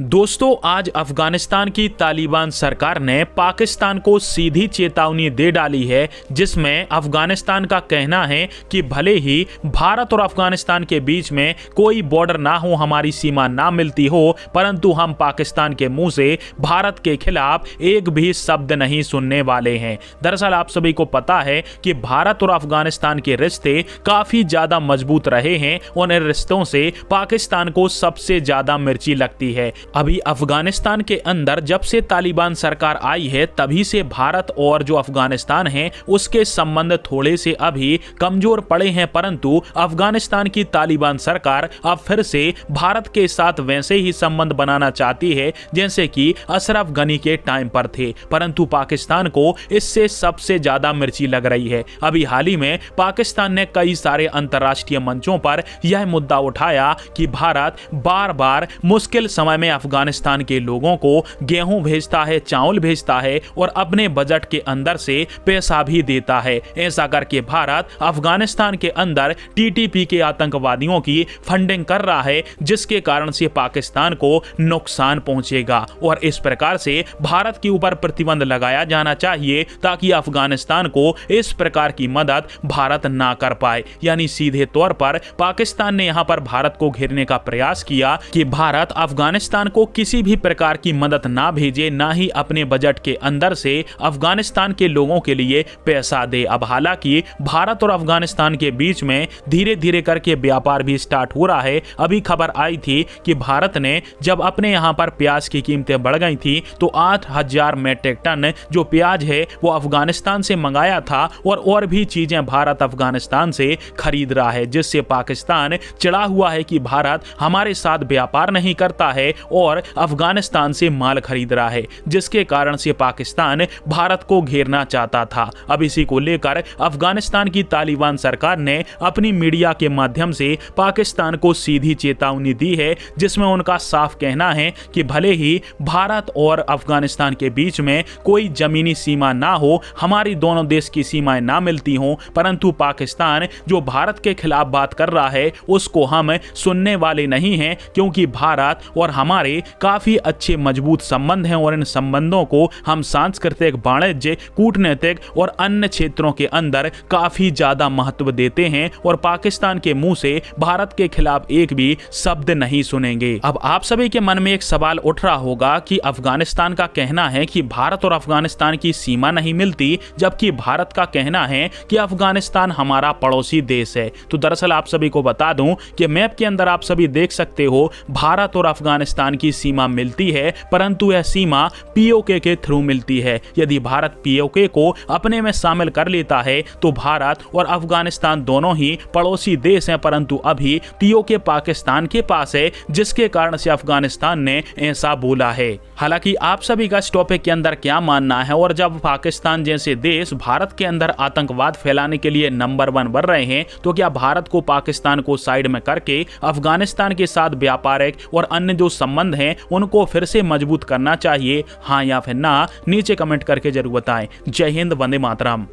दोस्तों, आज अफगानिस्तान की तालिबान सरकार ने पाकिस्तान को सीधी चेतावनी दे डाली है, जिसमें अफगानिस्तान का कहना है कि भले ही भारत और अफगानिस्तान के बीच में कोई बॉर्डर ना हो, हमारी सीमा ना मिलती हो, परंतु हम पाकिस्तान के मुंह से भारत के खिलाफ एक भी शब्द नहीं सुनने वाले हैं। दरअसल आप सभी को पता है कि भारत और अफगानिस्तान के रिश्ते काफी ज्यादा मजबूत रहे हैं और इन रिश्तों से पाकिस्तान को सबसे ज्यादा मिर्ची लगती है। अभी अफगानिस्तान के अंदर जब से तालिबान सरकार आई है, तभी से भारत और जो अफगानिस्तान है उसके संबंध थोड़े से अभी कमजोर पड़े हैं, परंतु अफगानिस्तान की तालिबान सरकार अब फिर से भारत के साथ वैसे ही संबंध बनाना चाहती है जैसे कि अशरफ गनी के टाइम पर थे, परंतु पाकिस्तान को इससे सबसे ज्यादा मिर्ची लग रही है। अभी हाल ही में पाकिस्तान ने कई सारे अंतर्राष्ट्रीय मंचों पर यह मुद्दा उठाया कि भारत बार बार मुश्किल समय में अफगानिस्तान के लोगों को गेहूं भेजता है, चावल भेजता है और अपने बजट के अंदर से पैसा भी देता है। ऐसा करके भारत अफगानिस्तान के अंदर टीटीपी के आतंकवादियों की फंडिंग कर रहा है, जिसके कारण से पाकिस्तान को नुकसान पहुंचेगा और इस प्रकार से भारत के ऊपर प्रतिबंध लगाया जाना चाहिए ताकि अफगानिस्तान को इस प्रकार की मदद भारत ना कर पाए। यानी सीधे तौर पर पाकिस्तान ने यहां पर भारत को घेरने का प्रयास किया कि भारत अफगानिस्तान को किसी भी प्रकार की मदद ना भेजे, ना ही अपने बजट के अंदर से अफगानिस्तान के लोगों के लिए पैसा दे। अब हालांकि भारत और अफगानिस्तान के बीच में धीरे धीरे करके व्यापार भी स्टार्ट हो रहा है। अभी खबर आई थी कि भारत ने जब अपने यहां पर प्याज की कीमतें बढ़ गई थी तो 8,000 मीट्रिक टन जो प्याज है वो अफगानिस्तान से मंगाया था और भी चीजें भारत अफगानिस्तान से खरीद रहा है, जिससे पाकिस्तान चिढ़ा हुआ है कि भारत हमारे साथ व्यापार नहीं करता है और अफगानिस्तान से माल खरीद रहा है, जिसके कारण से पाकिस्तान भारत को घेरना चाहता था। अब इसी को लेकर अफगानिस्तान की तालिबान सरकार ने अपनी मीडिया के माध्यम से पाकिस्तान को सीधी चेतावनी दी है, जिसमें उनका साफ कहना है कि भले ही भारत और अफगानिस्तान के बीच में कोई जमीनी सीमा ना हो, हमारी दोनों देश की सीमाएं ना मिलती हों, परंतु पाकिस्तान जो भारत के खिलाफ बात कर रहा है उसको हम सुनने वाले नहीं हैं, क्योंकि भारत और हमारे काफी अच्छे मजबूत संबंध हैं और इन संबंधों को हम सांस्कृतिक, वाणिज्य, कूटनीतिक और अन्य क्षेत्रों के अंदर काफी ज्यादा महत्व देते हैं और पाकिस्तान के मुंह से भारत के खिलाफ एक भी शब्द नहीं सुनेंगे। अब आप सभी के मन में एक सवाल उठ रहा होगा कि अफगानिस्तान का कहना है कि भारत और अफगानिस्तान की सीमा नहीं मिलती, जबकि भारत का कहना है कि अफगानिस्तान हमारा पड़ोसी देश है। तो दरअसल आप सभी को बता दूं कि मैप के अंदर आप सभी देख सकते हो भारत और अफगानिस्तान की सीमा मिलती है, परंतु यह सीमा पीओके के थ्रू मिलती है। यदि भारत पीओके को अपने में शामिल कर लेता है तो भारत और अफगानिस्तान दोनों ही पड़ोसी देश हैं, परंतु अभी पीओके पाकिस्तान के पास है, जिसके कारण से अफगानिस्तान ने ऐसा बोला है। हालांकि आप सभी का इस टॉपिक के अंदर क्या मानना है, और जब पाकिस्तान जैसे देश भारत के अंदर आतंकवाद फैलाने के लिए नंबर 1 बन रहे हैं, तो क्या भारत को पाकिस्तान को साइड में करके अफगानिस्तान के साथ व्यापारिक और अन्य जो संबंध हैं उनको फिर से मजबूत करना चाहिए? हाँ या फिर ना, नीचे कमेंट करके जरूर बताएं। जय हिंद, वंदे मातरम।